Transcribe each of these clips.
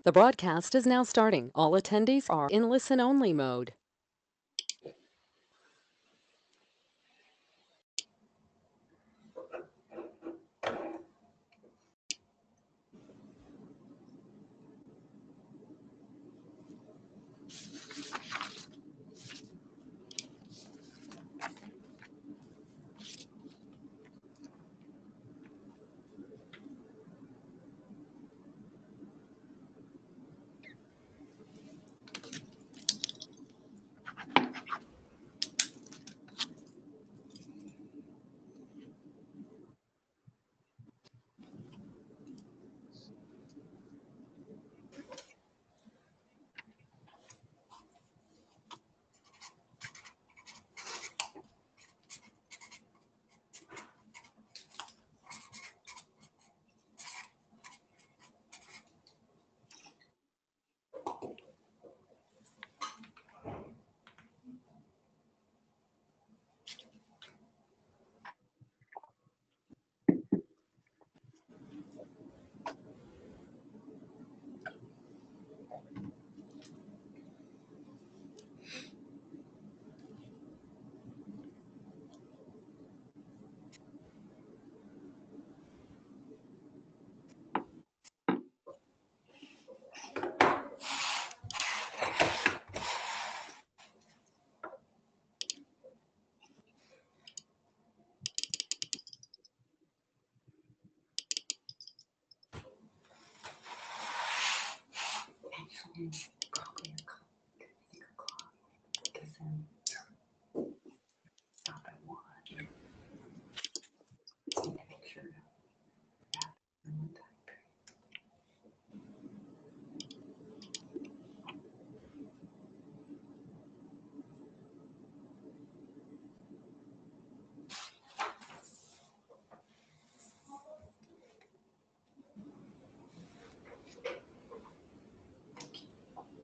The broadcast is now starting. All attendees are in listen-only mode. Probably a clock, because then stop at 1. So make sure to wrap in one time period. Thank you.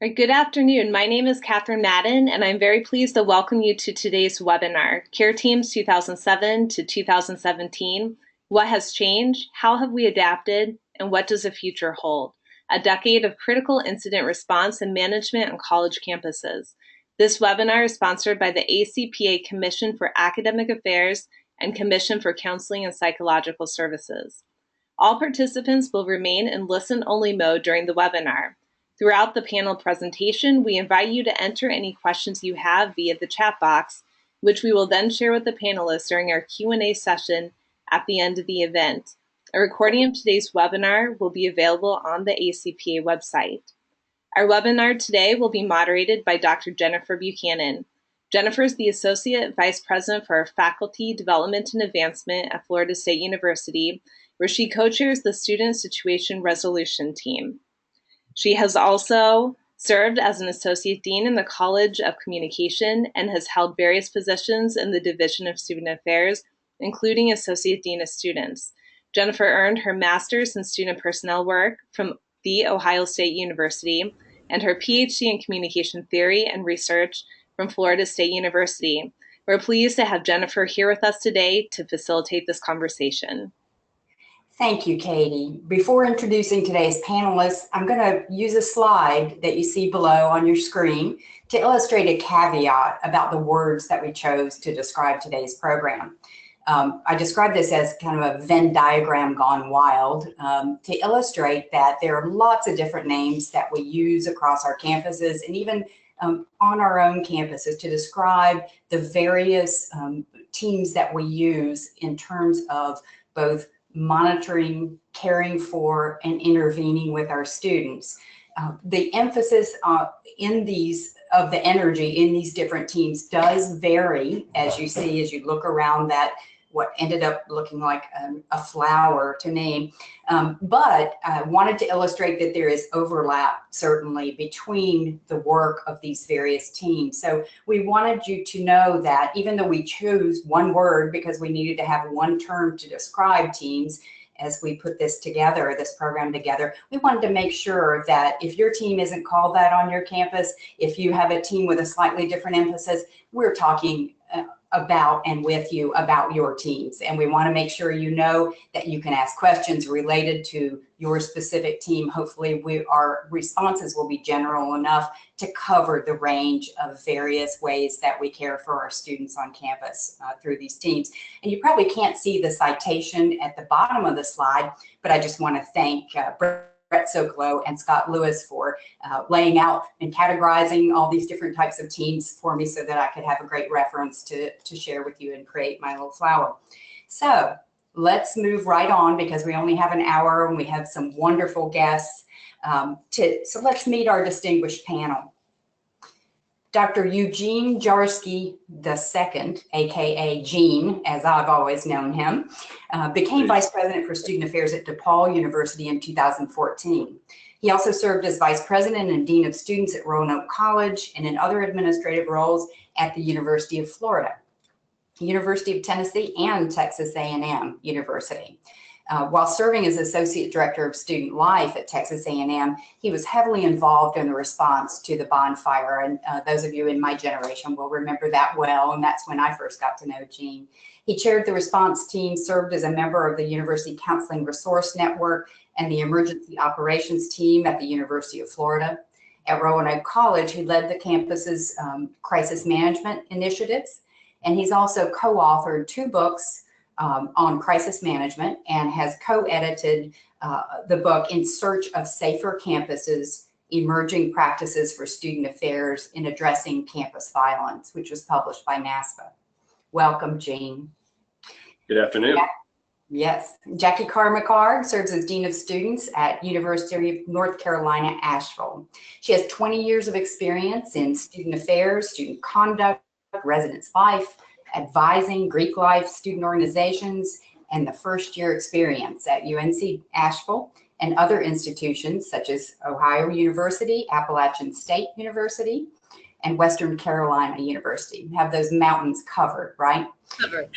All right, good afternoon. My name is Catherine Madden, and I'm very pleased to welcome you to today's webinar, Care Teams 2007 to 2017, What Has Changed, How Have We Adapted, and What Does the Future Hold? A decade of critical incident response and management on college campuses. This webinar is sponsored by the ACPA Commission for Academic Affairs and Commission for Counseling and Psychological Services. All participants will remain in listen-only mode during the webinar. Throughout the panel presentation, we invite you to enter any questions you have via the chat box, which we will then share with the panelists during our Q&A session at the end of the event. A recording of today's webinar will be available on the ACPA website. Our webinar today will be moderated by Dr. Jennifer Buchanan. Jennifer is the Associate Vice President for Faculty Development and Advancement at Florida State University, where she co-chairs the Student Situation Resolution Team. She has also served as an Associate Dean in the College of Communication and has held various positions in the Division of Student Affairs, including Associate Dean of Students. Jennifer earned her Master's in Student Personnel Work from The Ohio State University and her PhD in Communication Theory and Research from Florida State University. We're pleased to have Jennifer here with us today to facilitate this conversation. Thank you, Katie. Before introducing today's panelists, I'm going to use a slide that you see below on your screen to illustrate a caveat about the words that we chose to describe today's program. I describe this as kind of a Venn diagram gone wild to illustrate that there are lots of different names that we use across our campuses and even on our own campuses to describe the various teams that we use in terms of both monitoring, caring for, and intervening with our students. The emphasis in these of the energy in these different teams does vary, as you see as you look around that what ended up looking like a flower to me. But I wanted to illustrate that there is overlap certainly between the work of these various teams. So we wanted you to know that even though we chose one word because we needed to have one term to describe teams, as we put this together, this program together, we wanted to make sure that if your team isn't called that on your campus, if you have a team with a slightly different emphasis, we're talking about and with you about your teams. And we want to make sure you know that you can ask questions related to your specific team. Hopefully our responses will be general enough to cover the range of various ways that we care for our students on campus through these teams. And you probably can't see the citation at the bottom of the slide, but I just want to thank Brett Sokolow and Scott Lewis for laying out and categorizing all these different types of teams for me so that I could have a great reference to share with you and create my little flower. So let's move right on because we only have an hour and we have some wonderful guests. So let's meet our distinguished panel. Dr. Eugene Jarsky II, aka Gene, as I've always known him, became Vice President for Student Affairs at DePaul University in 2014. He also served as Vice President and Dean of Students at Roanoke College and in other administrative roles at the University of Florida, University of Tennessee, and Texas A&M University. While serving as Associate Director of Student Life at Texas A&M, he was heavily involved in the response to the bonfire. And those of you in my generation will remember that well. And that's when I first got to know Gene. He chaired the response team, served as a member of the University Counseling Resource Network and the Emergency Operations Team at the University of Florida. At Roanoke College, he led the campus's crisis management initiatives. And he's also co-authored 2 books on crisis management and has co-edited the book In Search of Safer Campuses, Emerging Practices for Student Affairs in Addressing Campus Violence, which was published by NASPA. Welcome, Gene. Good afternoon. Yes. Jackie Carr-McCarg serves as Dean of Students at University of North Carolina, Asheville. She has 20 years of experience in student affairs, student conduct, residence life, advising Greek life student organizations, and the first-year experience at UNC Asheville and other institutions such as Ohio University, Appalachian State University, and Western Carolina University. Have those mountains covered, right? Covered.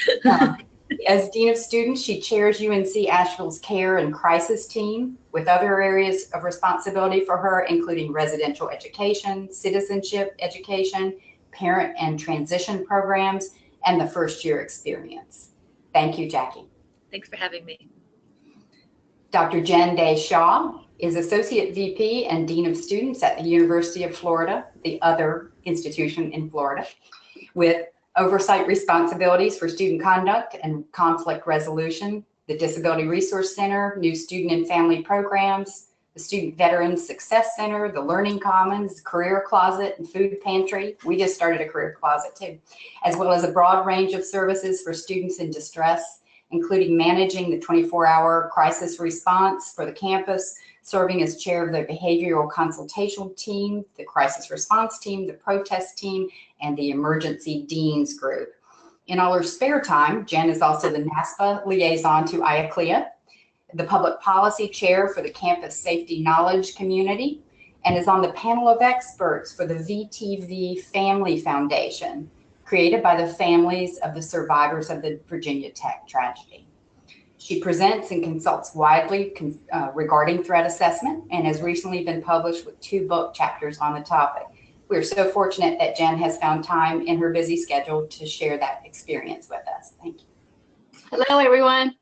As Dean of Students, she chairs UNC Asheville's Care and Crisis team, with other areas of responsibility for her, including residential education, citizenship education, parent and transition programs, and the first year experience. Thank you, Jackie. Thanks for having me. Dr. Jen Day Shaw is Associate VP and Dean of Students at the University of Florida, the other institution in Florida, with oversight responsibilities for student conduct and conflict resolution, the Disability Resource Center, new student and family programs, the Student Veterans Success Center, the Learning Commons, Career Closet, and Food Pantry. We just started a Career Closet too, as well as a broad range of services for students in distress, including managing the 24-hour crisis response for the campus, serving as chair of the behavioral consultation team, the crisis response team, the protest team, and the emergency deans group. In all her spare time, Jen is also the NASPA liaison to IACLEA, the public policy chair for the campus safety knowledge community, and is on the panel of experts for the VTV Family Foundation, created by the families of the survivors of the Virginia Tech tragedy. She presents and consults widely regarding threat assessment and has recently been published with 2 book chapters on the topic. We're so fortunate that Jen has found time in her busy schedule to share that experience with us. Thank you. Hello, everyone.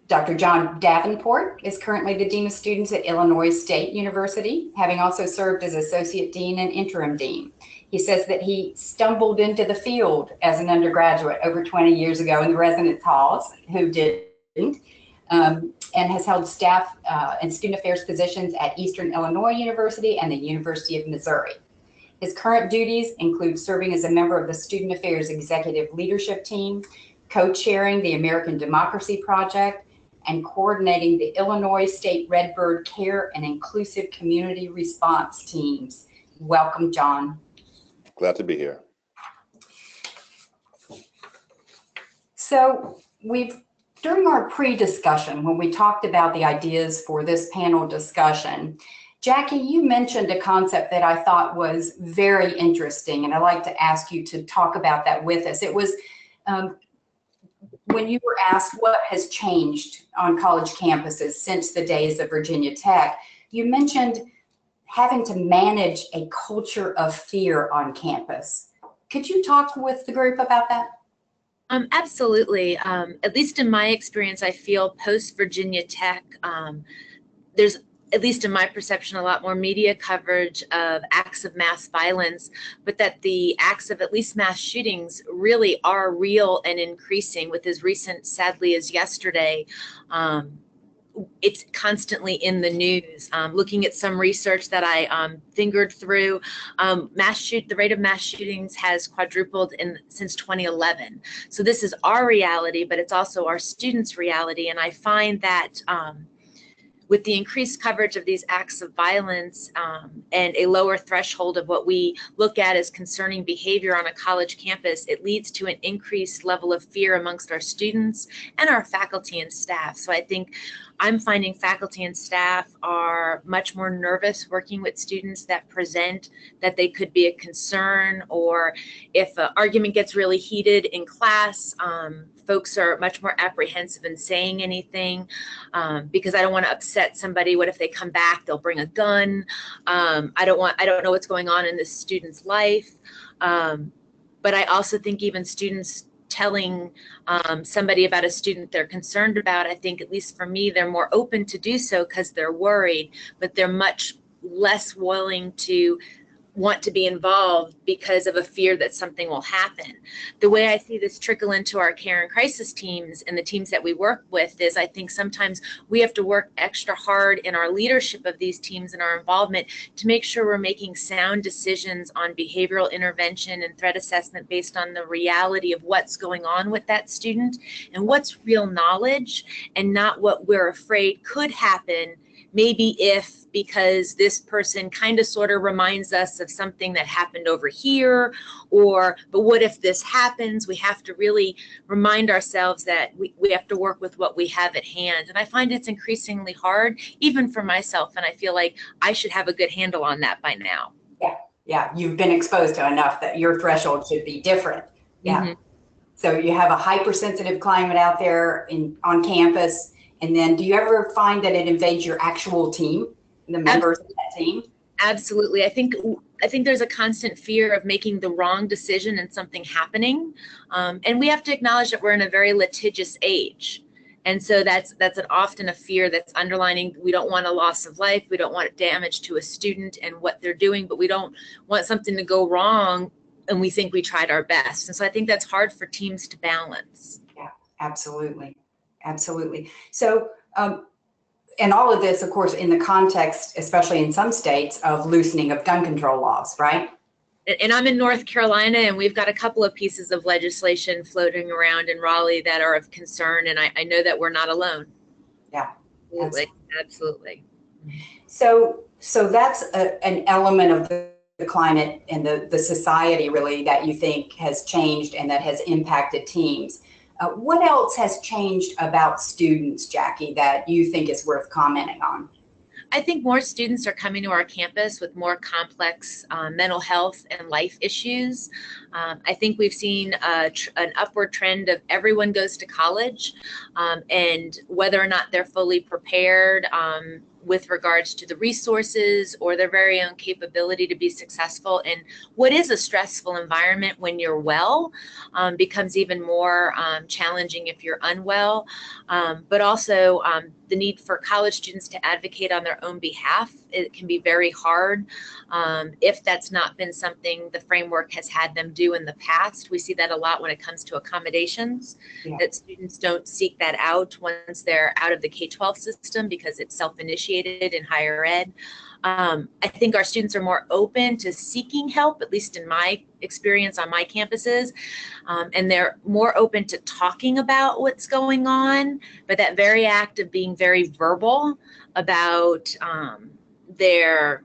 Dr. John Davenport is currently the Dean of Students at Illinois State University, having also served as Associate Dean and Interim Dean. He says that he stumbled into the field as an undergraduate over 20 years ago in the residence halls, who didn't, and has held staff and student affairs positions at Eastern Illinois University and the University of Missouri. His current duties include serving as a member of the Student Affairs Executive Leadership Team, co-chairing the American Democracy Project, and coordinating the Illinois State Redbird Care and Inclusive Community Response Teams. Welcome, John. Glad to be here. So during our pre-discussion, when we talked about the ideas for this panel discussion, Jackie, you mentioned a concept that I thought was very interesting, and I'd like to ask you to talk about that with us. It was when you were asked what has changed on college campuses since the days of Virginia Tech, you mentioned having to manage a culture of fear on campus. Could you talk with the group about that? Absolutely. At least in my experience, I feel post-Virginia Tech, there's, at least in my perception, a lot more media coverage of acts of mass violence, but that the acts of at least mass shootings really are real and increasing. With as recent, sadly, as yesterday, it's constantly in the news. Looking at some research that I fingered through, the rate of mass shootings has quadrupled since 2011. So this is our reality, but it's also our students' reality. And I find that with the increased coverage of these acts of violence and a lower threshold of what we look at as concerning behavior on a college campus, it leads to an increased level of fear amongst our students and our faculty and staff. So I think I'm finding faculty and staff are much more nervous working with students that present that they could be a concern, or if an argument gets really heated in class, folks are much more apprehensive in saying anything because I don't want to upset somebody. What if they come back? They'll bring a gun. I don't know what's going on in this student's life. But I also think even students telling somebody about a student they're concerned about, I think, at least for me, they're more open to do so because they're worried, but they're much less willing to want to be involved because of a fear that something will happen. The way I see this trickle into our care and crisis teams and the teams that we work with is I think sometimes we have to work extra hard in our leadership of these teams and our involvement to make sure we're making sound decisions on behavioral intervention and threat assessment based on the reality of what's going on with that student and what's real knowledge and not what we're afraid could happen. Maybe if, because this person kind of sort of reminds us of something that happened over here, but what if this happens? We have to really remind ourselves that we have to work with what we have at hand. And I find it's increasingly hard, even for myself. And I feel like I should have a good handle on that by now. Yeah, you've been exposed to enough that your threshold should be different. Yeah. Mm-hmm. So you have a hypersensitive climate out there on campus. And then do you ever find that it invades your actual team, the members of that team? Absolutely. I think there's a constant fear of making the wrong decision and something happening. And we have to acknowledge that we're in a very litigious age. And so that's often a fear that's underlining. We don't want a loss of life. We don't want damage to a student and what they're doing, but we don't want something to go wrong and we think we tried our best. And so I think that's hard for teams to balance. Yeah, absolutely. Absolutely. So, and all of this, of course, in the context, especially in some states, of loosening of gun control laws, right? And I'm in North Carolina, and we've got a couple of pieces of legislation floating around in Raleigh that are of concern, and I know that we're not alone. Yeah, absolutely. So that's an element of the climate and the society, really, that you think has changed and that has impacted teams. What else has changed about students, Jackie, that you think is worth commenting on? I think more students are coming to our campus with more complex mental health and life issues. I think we've seen an upward trend of everyone goes to college, and whether or not they're fully prepared with regards to the resources or their very own capability to be successful in what is a stressful environment when you're well becomes even more challenging if you're unwell, but also the need for college students to advocate on their own behalf. It can be very hard if that's not been something the framework has had them do in the past. We see that a lot when it comes to accommodations, that students don't seek that out once they're out of the K-12 system because it's self-initiated in higher ed. I think our students are more open to seeking help, at least in my experience on my campuses, and they're more open to talking about what's going on, but that very act of being very verbal about their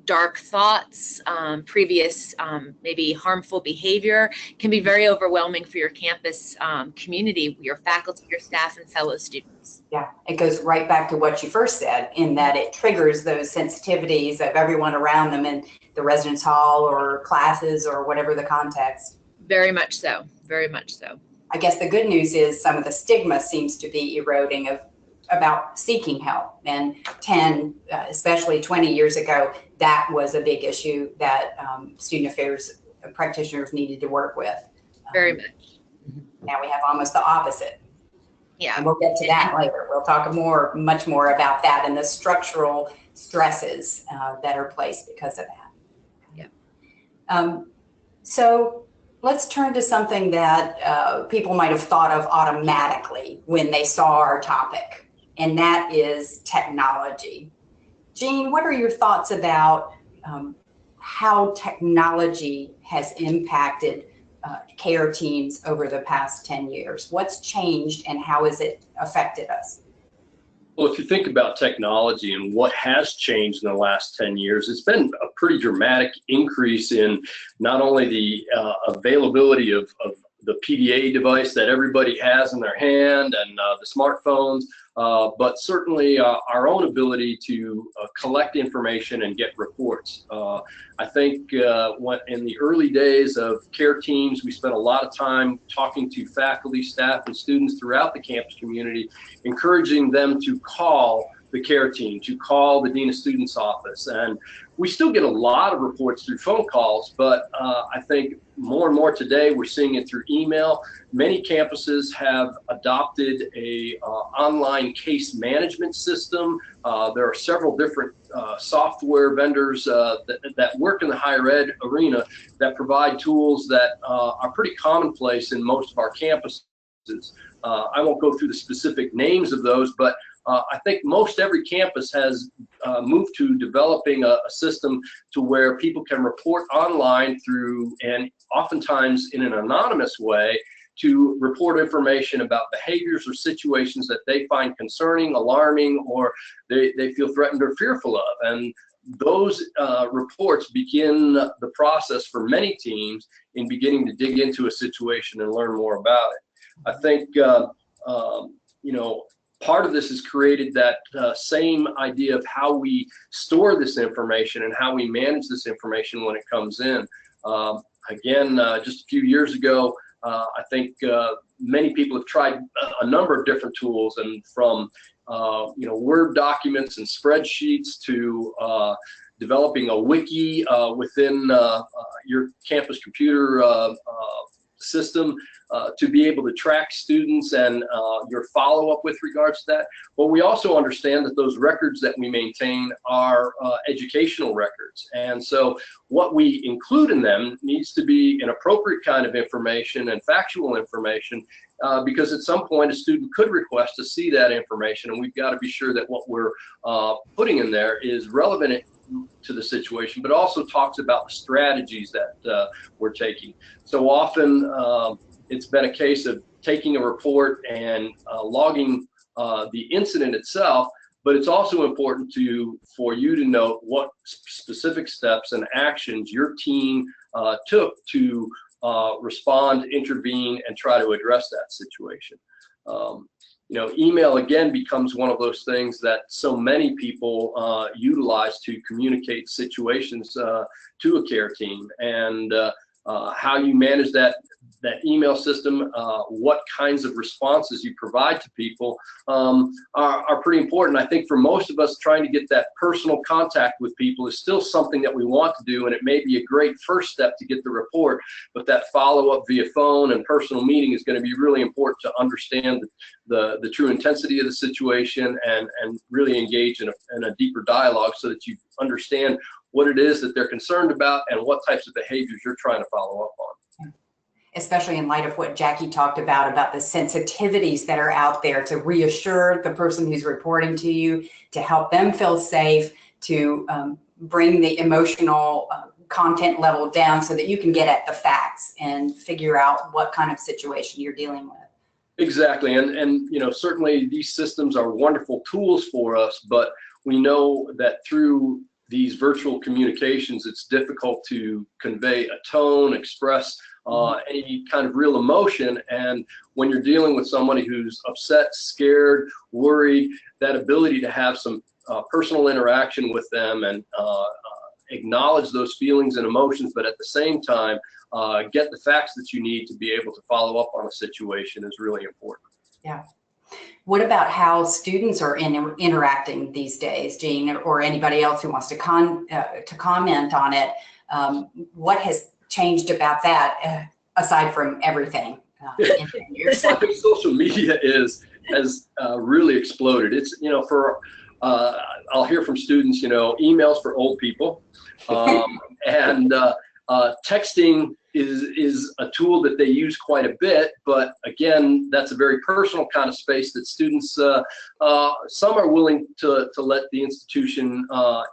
dark thoughts, previous maybe harmful behavior can be very overwhelming for your campus community, your faculty, your staff, and fellow students. Yeah, it goes right back to what you first said, in that it triggers those sensitivities of everyone around them in the residence hall or classes or whatever the context. Very much so, very much so. I guess the good news is some of the stigma seems to be eroding about seeking help. And 10, especially 20 years ago, that was a big issue that student affairs practitioners needed to work with. Very much. Now we have almost the opposite. Yeah. And we'll get to that later. We'll talk much more about that and the structural stresses that are placed because of that. Yeah. So let's turn to something that people might have thought of automatically when they saw our topic, and that is technology. Jean, what are your thoughts about how technology has impacted care teams over the past 10 years? What's changed and how has it affected us? Well, if you think about technology and what has changed in the last 10 years, it's been a pretty dramatic increase in not only the availability of the PDA device that everybody has in their hand and the smartphones, but certainly our own ability to collect information and get reports. I think when in the early days of care teams, we spent a lot of time talking to faculty, staff, and students throughout the campus community, encouraging them to call the care team, to call the Dean of Students office. And we still get a lot of reports through phone calls, but I think more and more today we're seeing it through email. Many campuses have adopted a online case management system. There are several different software vendors that work in the higher ed arena that provide tools that are pretty commonplace in most of our campuses. I won't go through the specific names of those, but I think most every campus has moved to developing a system to where people can report online through, and oftentimes in an anonymous way, to report information about behaviors or situations that they find concerning, alarming, or they feel threatened or fearful of. And those reports begin the process for many teams in beginning to dig into a situation and learn more about it. I think, you know, part of this has created that same idea of how we store this information and how we manage this information when it comes in. Again, just a few years ago, I think many people have tried a number of different tools, and from Word documents and spreadsheets to developing a wiki within your campus computer system to be able to track students and your follow-up with regards to that. But we also understand that those records that we maintain are educational records. And so what we include in them needs to be an appropriate kind of information and factual information, because at some point a student could request to see that information, and we've got to be sure that what we're putting in there is relevant to the situation, but also talks about the strategies that we're taking. So often it's been a case of taking a report and logging the incident itself, but it's also important for you to note what specific steps and actions your team took to respond, intervene, and try to address that situation. Email again becomes one of those things that so many people utilize to communicate situations to a care team, and how you manage that email system, what kinds of responses you provide to people are pretty important. I think for most of us, trying to get that personal contact with people is still something that we want to do, and it may be a great first step to get the report, but that follow-up via phone and personal meeting is going to be really important to understand the true intensity of the situation and really engage in a deeper dialogue so that you understand what it is that they're concerned about and what types of behaviors you're trying to follow up on. Especially in light of what Jackie talked about the sensitivities that are out there, to reassure the person who's reporting to you, to help them feel safe, to bring the emotional content level down so that you can get at the facts and figure out what kind of situation you're dealing with. Exactly, and certainly these systems are wonderful tools for us, but we know that through these virtual communications, it's difficult to convey a tone, express any kind of real emotion. And when you're dealing with somebody who's upset, scared, worried, that ability to have some personal interaction with them and acknowledge those feelings and emotions, but at the same time, get the facts that you need to be able to follow up on a situation is really important. Yeah. What about how students are interacting these days, Jean, or anybody else who wants to comment on it? What has changed about that, aside from everything in 10 years? I think social media has really exploded. It's, I'll hear from students, emails for old people, and texting is a tool that they use quite a bit, but again, that's a very personal kind of space that students, some are willing to let the institution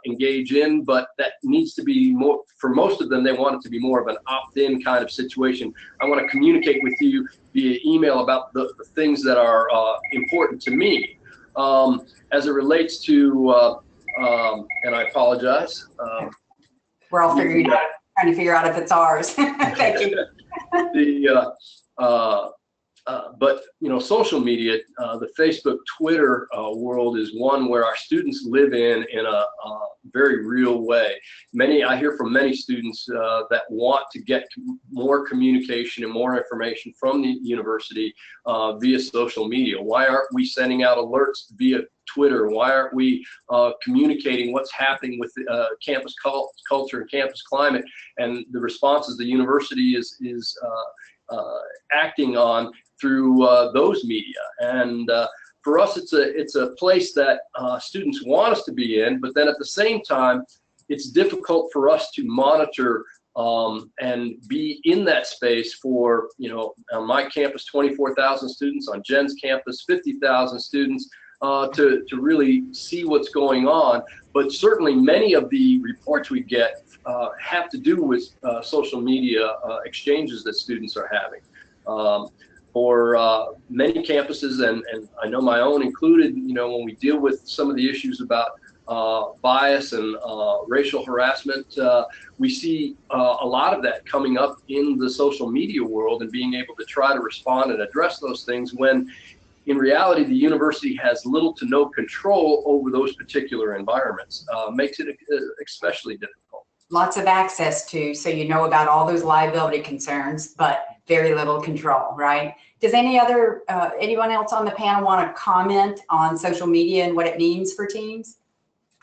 engage in, but that needs to be more, for most of them, they want it to be more of an opt-in kind of situation. I want to communicate with you via email about the things that are important to me. As it relates to, and I apologize. We're all trying to figure out if it's ours. Thank you. But social media, the Facebook, Twitter world is one where our students live in a very real way. I hear from many students that want to get more communication and more information from the university via social media. Why aren't we sending out alerts via Twitter? Why aren't we communicating what's happening with campus culture and campus climate and the responses the university is acting on through those media? And for us, it's a place that students want us to be in, but then at the same time, it's difficult for us to monitor and be in that space for, on my campus, 24,000 students, on Jen's campus, 50,000 students, to really see what's going on. But certainly many of the reports we get have to do with social media exchanges that students are having. For many campuses, and I know my own included, when we deal with some of the issues about bias and racial harassment, we see a lot of that coming up in the social media world and being able to try to respond and address those things when in reality the university has little to no control over those particular environments. Makes it especially difficult. Lots of access to, so about all those liability concerns, but very little control, right? Does anyone else on the panel want to comment on social media and what it means for teams?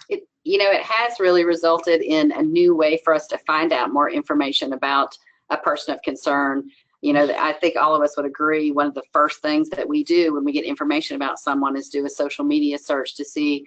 It has really resulted in a new way for us to find out more information about a person of concern. I think all of us would agree one of the first things that we do when we get information about someone is do a social media search to see,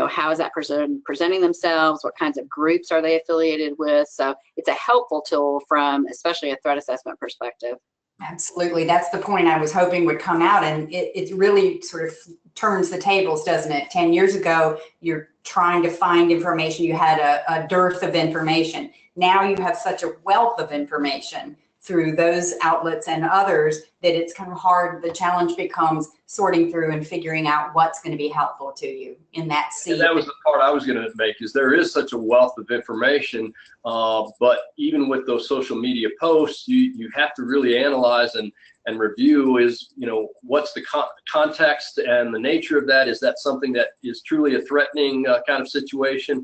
how is that person presenting themselves? What kinds of groups are they affiliated with? So it's a helpful tool from especially a threat assessment perspective. Absolutely. That's the point I was hoping would come out, and it really sort of turns the tables, doesn't it? 10 years ago, you're trying to find information. You had a dearth of information. Now you have such a wealth of information through those outlets and others that it's kind of hard. The challenge becomes sorting through and figuring out what's going to be helpful to you in that sea. And that was the part I was going to make, is there is such a wealth of information, but even with those social media posts, you have to really analyze and review is, what's the context and the nature of that? Is that something that is truly a threatening kind of situation?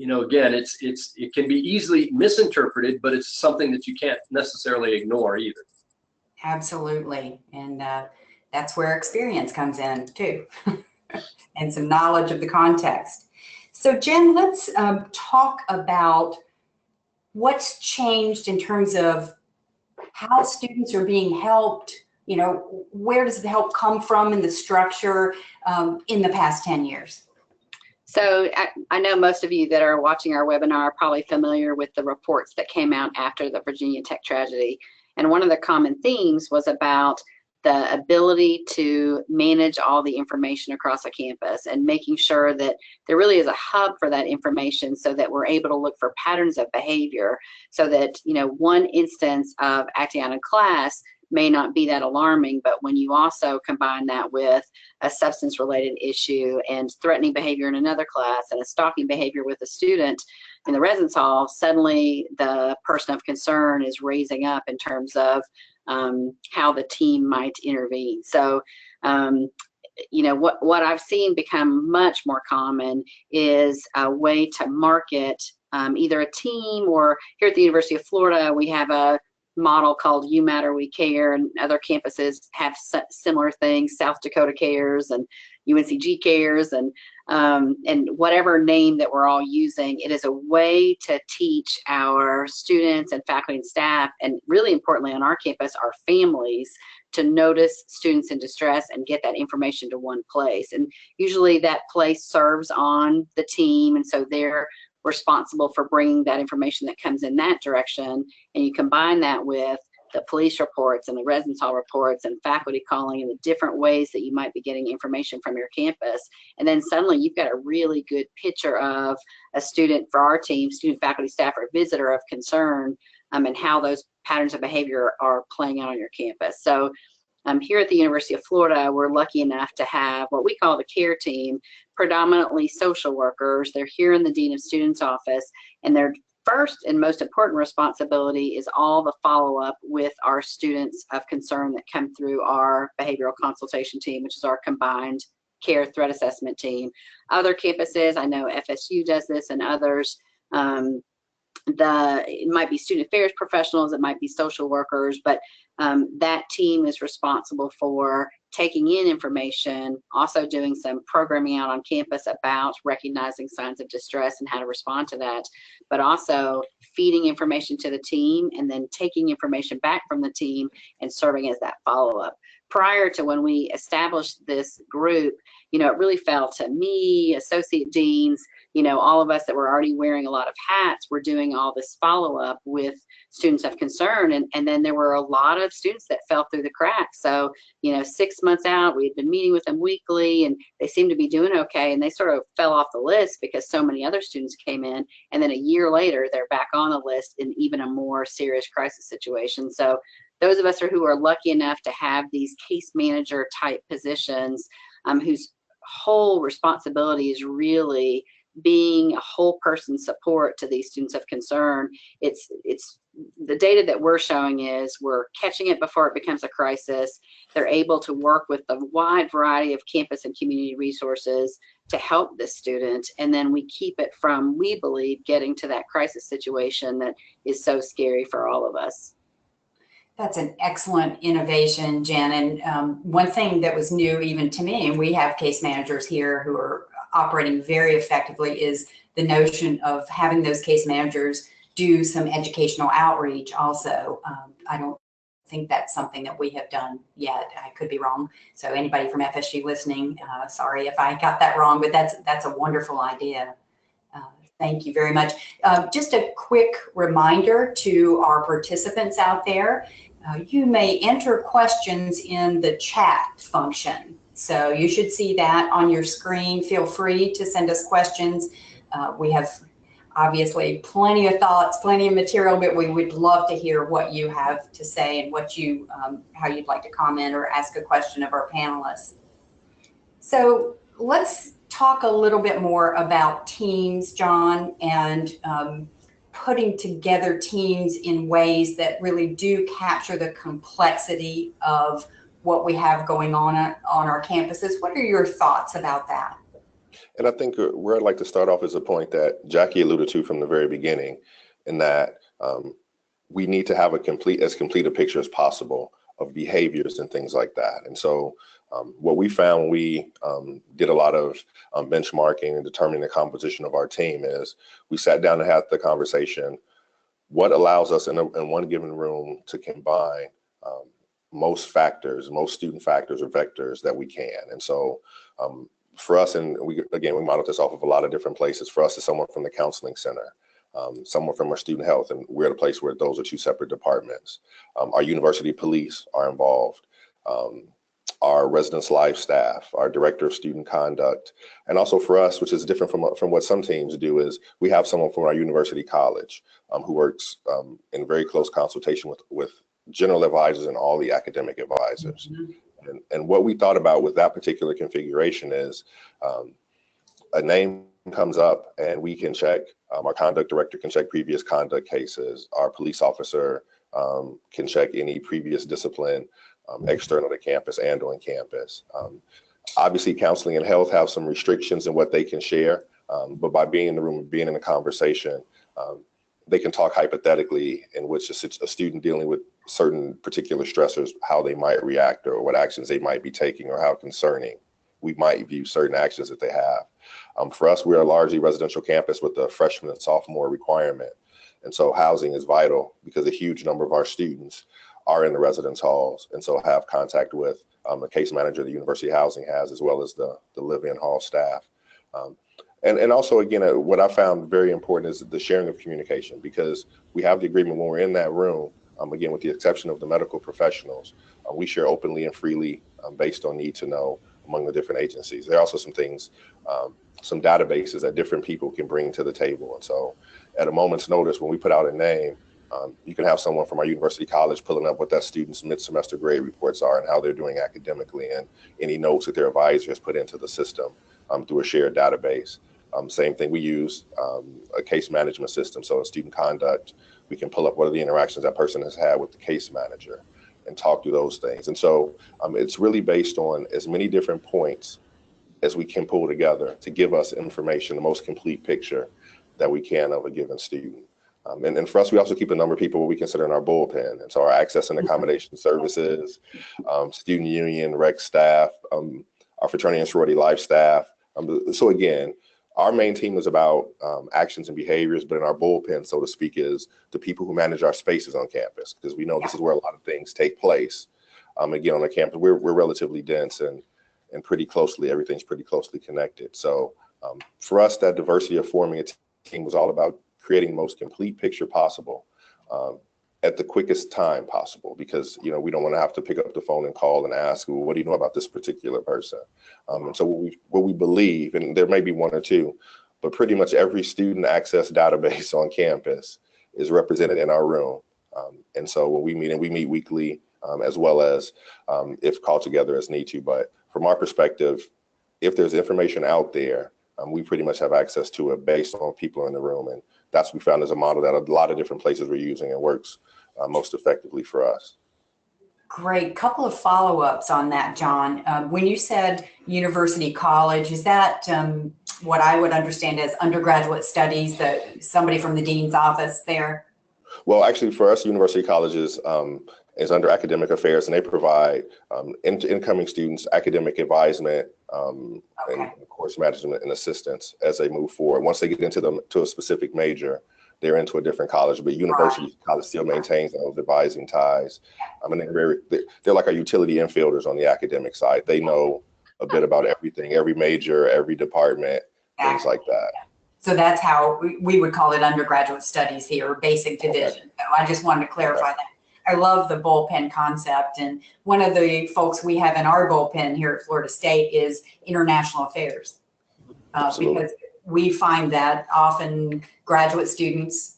Again, it can be easily misinterpreted, but it's something that you can't necessarily ignore either. Absolutely. And that's where experience comes in too, and some knowledge of the context. So Jen, let's talk about what's changed in terms of how students are being helped. Where does the help come from in the structure in the past 10 years? So I know most of you that are watching our webinar are probably familiar with the reports that came out after the Virginia Tech tragedy. And one of the common themes was about the ability to manage all the information across a campus and making sure that there really is a hub for that information so that we're able to look for patterns of behavior so that, one instance of acting out in class may not be that alarming, but when you also combine that with a substance related issue and threatening behavior in another class and a stalking behavior with a student in the residence hall, suddenly the person of concern is raising up in terms of how the team might intervene. So, what I've seen become much more common is a way to market either a team, or here at the University of Florida, we have a model called You Matter, We Care, and other campuses have similar things, South Dakota Cares and UNCG Cares, and whatever name that we're all using. It is a way to teach our students and faculty and staff, and really importantly on our campus, our families, to notice students in distress and get that information to one place. And usually that place serves on the team, and so they're responsible for bringing that information that comes in that direction. And you combine that with the police reports and the residence hall reports and faculty calling and the different ways that you might be getting information from your campus. And then suddenly you've got a really good picture of a student for our team, student, faculty, staff, or visitor of concern, and how those patterns of behavior are playing out on your campus. So here at the University of Florida, we're lucky enough to have what we call the care team, predominantly social workers. They're here in the Dean of Students office, and their first and most important responsibility is all the follow-up with our students of concern that come through our behavioral consultation team, which is our combined care threat assessment team. Other campuses, I know FSU does this, and others, it might be student affairs professionals, it might be social workers, but that team is responsible for taking in information, also doing some programming out on campus about recognizing signs of distress and how to respond to that, but also feeding information to the team and then taking information back from the team and serving as that follow-up. Prior to when we established this group, it really fell to me, associate deans, all of us that were already wearing a lot of hats were doing all this follow-up with students of concern. And then there were a lot of students that fell through the cracks. So, 6 months out, we had been meeting with them weekly and they seemed to be doing okay. And they sort of fell off the list because so many other students came in. And then a year later, they're back on the list in even a more serious crisis situation. So those of us who are lucky enough to have these case manager type positions, whose whole responsibility is really being a whole person support to these students of concern, it's the data that we're showing is we're catching it before it becomes a crisis. They're able to work with a wide variety of campus and community resources to help this student, and then we keep it from, we believe, getting to that crisis situation that is so scary for all of us. That's an excellent innovation, Jen. And one thing that was new even to me, and we have case managers here who are operating very effectively, is the notion of having those case managers do some educational outreach also. I don't think that's something that we have done yet. I could be wrong. So anybody from FSU listening, sorry if I got that wrong, but that's a wonderful idea. Thank you very much. Just a quick reminder to our participants out there, you may enter questions in the chat function. So you should see that on your screen. Feel free to send us questions. We have obviously plenty of thoughts, plenty of material, but we would love to hear what you have to say and what you, how you'd like to comment or ask a question of our panelists. So let's talk a little bit more about teams, John, and putting together teams in ways that really do capture the complexity of what we have going on our campuses. What are your thoughts about that? And I think where I'd like to start off is a point that Jackie alluded to from the very beginning, in that we need to have as complete a picture as possible of behaviors and things like that. And so what we found when we did a lot of benchmarking and determining the composition of our team is we sat down and had the conversation, what allows us in one given room to combine most student factors or vectors that we can. And so for us, and we modeled this off of a lot of different places. For us, it's someone from the counseling center, someone from our student health, and we're at a place where those are two separate departments. Our university police are involved, our residence life staff, our director of student conduct, and also for us, which is different from what some teams do, is we have someone from our university college who works in very close consultation with general advisors and all the academic advisors. Mm-hmm. And what we thought about with that particular configuration is a name comes up and we can check, our conduct director can check previous conduct cases, our police officer can check any previous discipline external to campus and on campus. Obviously, counseling and health have some restrictions in what they can share, but by being in the room, being in a conversation, they can talk hypothetically in which a student dealing with certain particular stressors, how they might react or what actions they might be taking or how concerning we might view certain actions that they have. For us, we are a largely residential campus with a freshman and sophomore requirement. And so housing is vital because a huge number of our students are in the residence halls and so have contact with the case manager the university housing has, as well as the live-in hall staff. And also, again, what I found very important is the sharing of communication, because we have the agreement when we're in that room, again, with the exception of the medical professionals, we share openly and freely based on need to know among the different agencies. There are also some things, some databases that different people can bring to the table. And so at a moment's notice, when we put out a name, you can have someone from our university college pulling up what that student's mid-semester grade reports are and how they're doing academically and any notes that their advisor has put into the system through a shared database. Same thing, we use a case management system. So in student conduct, we can pull up what are the interactions that person has had with the case manager and talk through those things. And so it's really based on as many different points as we can pull together to give us information, the most complete picture that we can of a given student. And for us, we also keep a number of people we consider in our bullpen. And so our access and accommodation services, student union, rec staff, our fraternity and sorority life staff. So again, our main team is about actions and behaviors, but in our bullpen, so to speak, is the people who manage our spaces on campus, because we know this is where a lot of things take place. Again, on the campus, we're relatively dense and everything's pretty closely connected. So for us, that diversity of forming a team was all about creating the most complete picture possible at the quickest time possible, because we don't want to have to pick up the phone and call and ask, well, what do you know about this particular person? And so what we believe, and there may be one or two, but pretty much every student access database on campus is represented in our room. And so when we meet, and we meet weekly, as well as if called together as need to. But from our perspective, if there's information out there, we pretty much have access to it based on people in the room. And that's what we found as a model that a lot of different places we're using and works most effectively for us. Great. Couple of follow-ups on that, John. When you said university college, is that what I would understand as undergraduate studies, somebody from the dean's office there? Well, actually, for us, university colleges is under academic affairs, and they provide incoming students academic advisement and course management and assistance as they move forward. Once they get to a specific major, they're into a different college, but university college still maintains those advising ties. I mean, they're like our utility infielders on the academic side. They know a bit about everything, every major, every department, things like that. So that's how we would call it undergraduate studies here, basic division. So I just wanted to clarify that. I love the bullpen concept, and one of the folks we have in our bullpen here at Florida State is international affairs, because we find that often graduate students,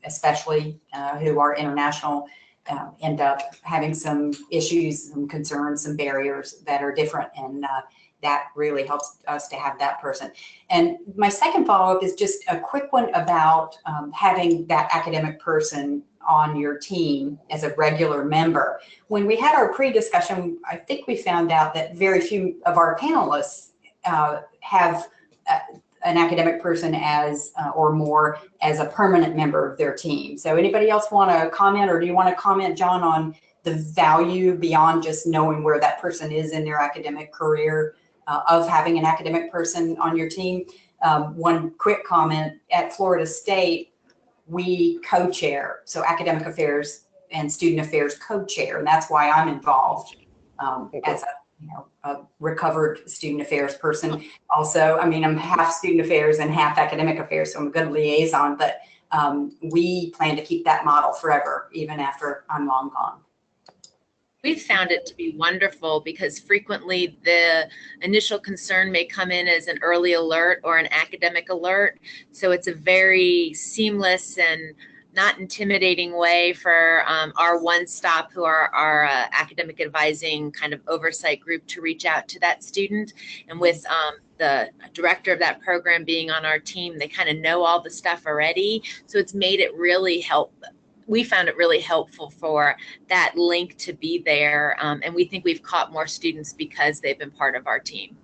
especially who are international, end up having some issues, some concerns, some barriers that are different, and that really helps us to have that person. And my second follow-up is just a quick one about having that academic person on your team as a regular member. When we had our pre-discussion, I think we found out that very few of our panelists have an academic person as or more as a permanent member of their team. So anybody else want to comment, or do you want to comment, John, on the value beyond just knowing where that person is in their academic career of having an academic person on your team? One quick comment, at Florida State, we co-chair, so academic affairs and student affairs co-chair, and that's why I'm involved as a recovered student affairs person. Also, I mean, I'm half student affairs and half academic affairs, so I'm a good liaison, but we plan to keep that model forever, even after I'm long gone. We've found it to be wonderful because frequently the initial concern may come in as an early alert or an academic alert. So it's a very seamless and not intimidating way for our one-stop, who are our academic advising kind of oversight group, to reach out to that student. And with the director of that program being on our team, they kind of know all the stuff already. So it's made it really we found it really helpful for that link to be there. And we think we've caught more students because they've been part of our team.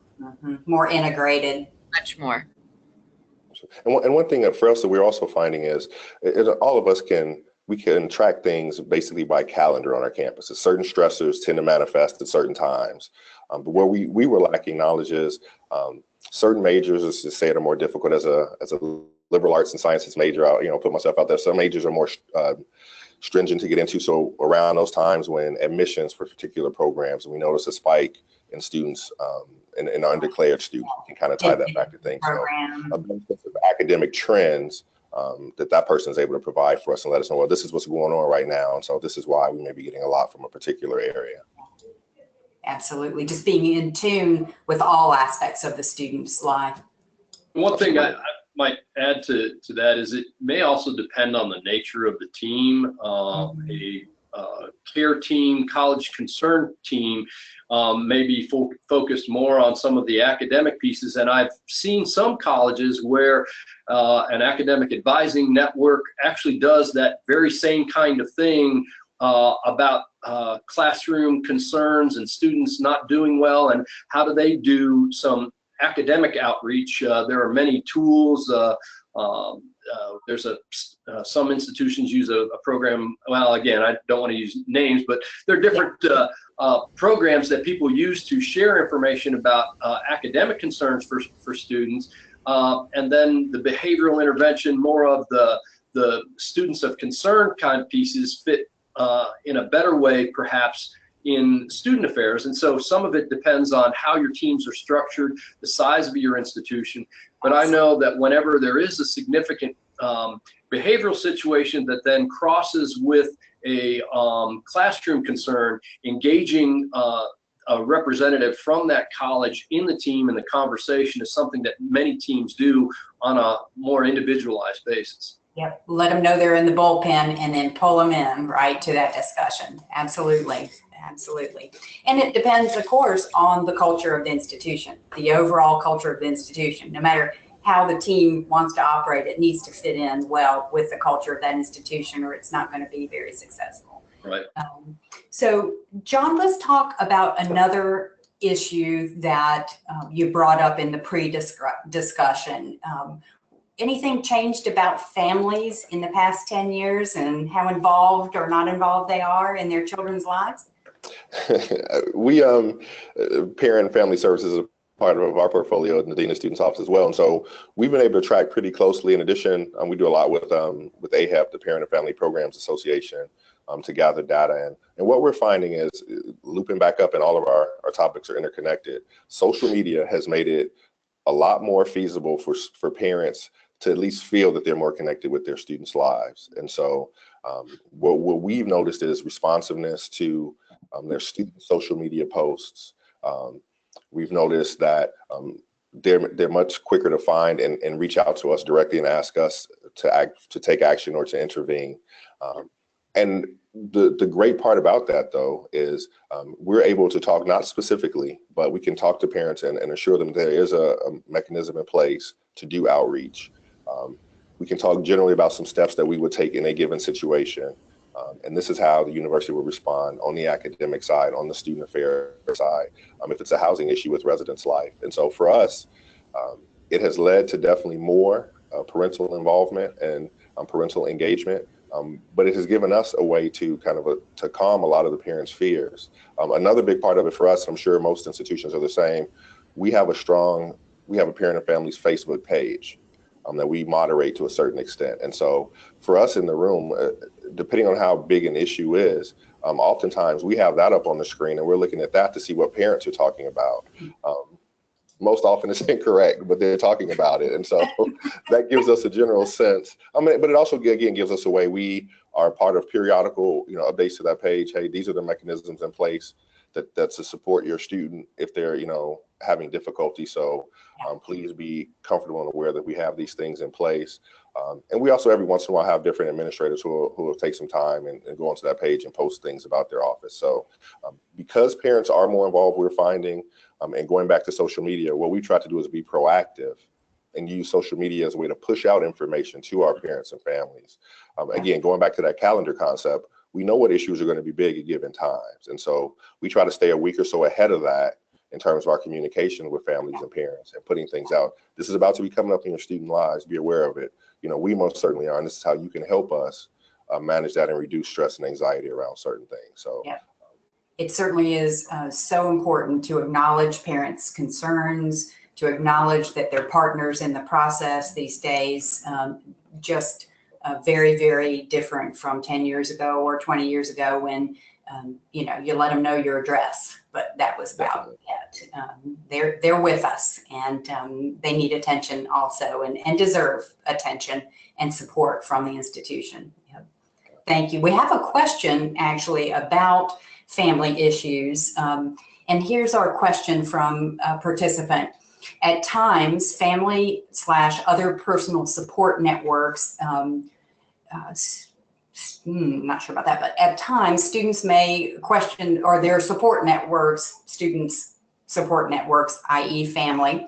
More integrated. Much more. And one thing for us that we're also finding is all of us can track things basically by calendar on our campuses. Certain stressors tend to manifest at certain times. But where we were lacking knowledge is certain majors, as to say it, are more difficult. As a liberal arts and sciences major, I'll put myself out there. Some majors are more stringent to get into. So around those times when admissions for particular programs, we notice a spike in students and undeclared students, we can kind of tie that back to things. So a benefit of academic trends that person is able to provide for us and let us know, well, this is what's going on right now. And so this is why we may be getting a lot from a particular area. Absolutely. Just being in tune with all aspects of the student's life. One thing I might add to that is it may also depend on the nature of the team. A care team, college concern team may be focused more on some of the academic pieces. And I've seen some colleges where an academic advising network actually does that very same kind of thing about classroom concerns and students not doing well, and how do they do some academic outreach. There are many tools. There's some institutions use a program. Well, again, I don't want to use names, but there are different programs that people use to share information about academic concerns for students, and then the behavioral intervention, more of the students of concern kind of pieces fit in a better way, perhaps, in student affairs. And so some of it depends on how your teams are structured, the size of your institution. But I know that whenever there is a significant behavioral situation that then crosses with a classroom concern, engaging a representative from that college in the team and the conversation is something that many teams do on a more individualized basis. Yep, let them know they're in the bullpen and then pull them in right to that discussion. Absolutely. Absolutely. And it depends, of course, on the culture of the institution, the overall culture of the institution. No matter how the team wants to operate, it needs to fit in well with the culture of that institution, or it's not going to be very successful. Right. So, John, let's talk about another issue that you brought up in the pre-discussion. anything changed about families in the past 10 years and how involved or not involved they are in their children's lives? We, parent and family services is a part of our portfolio in the Dean of Students Office as well. And so we've been able to track pretty closely. In addition, we do a lot with AHEP, the Parent and Family Programs Association, to gather data. And what we're finding is, looping back up, and all of our topics are interconnected, social media has made it a lot more feasible for parents to at least feel that they're more connected with their students' lives. And so what we've noticed is responsiveness to their student social media posts. We've noticed that they're much quicker to find and reach out to us directly and ask us to take action or to intervene. And the great part about that, though, is we're able to talk, not specifically, but we can talk to parents and assure them there is a mechanism in place to do outreach. We can talk generally about some steps that we would take in a given situation. And this is how the university will respond on the academic side, on the student affairs side, if it's a housing issue with residents' life. And so for us, it has led to definitely more parental involvement and parental engagement. But it has given us a way to to calm a lot of the parents' fears. Another big part of it for us, I'm sure most institutions are the same, we have a parent and families Facebook page that we moderate to a certain extent. And so for us in the room, depending on how big an issue is, oftentimes we have that up on the screen and we're looking at that to see what parents are talking about. Most often it's incorrect, but they're talking about it. And so that gives us a general sense. But it also, again, gives us a way. We are part of periodical, updates to that page. Hey, these are the mechanisms in place that's to support your student if they're, having difficulty. So please be comfortable and aware that we have these things in place. And we also, every once in a while, have different administrators who will take some time and go onto that page and post things about their office. So because parents are more involved, we're finding, and going back to social media, what we try to do is be proactive and use social media as a way to push out information to our parents and families. Again, going back to that calendar concept, we know what issues are going to be big at given times. And so we try to stay a week or so ahead of that in terms of our communication with families and parents and putting things out. This is about to be coming up in your student lives. Be aware of it. We most certainly are. And this is how you can help us manage that and reduce stress and anxiety around certain things. So. Yeah. It certainly is so important to acknowledge parents' concerns, to acknowledge that they're partners in the process these days, just very, very different from 10 years ago or 20 years ago when, you let them know your address, but that was about it. They're with us and they need attention also and deserve attention and support from the institution. Yep. Thank you. We have a question actually about family issues. And here's our question from a participant. At times, family/other personal support networks, not sure about that, but at times students may question, or their support networks, students' support networks, i.e. family,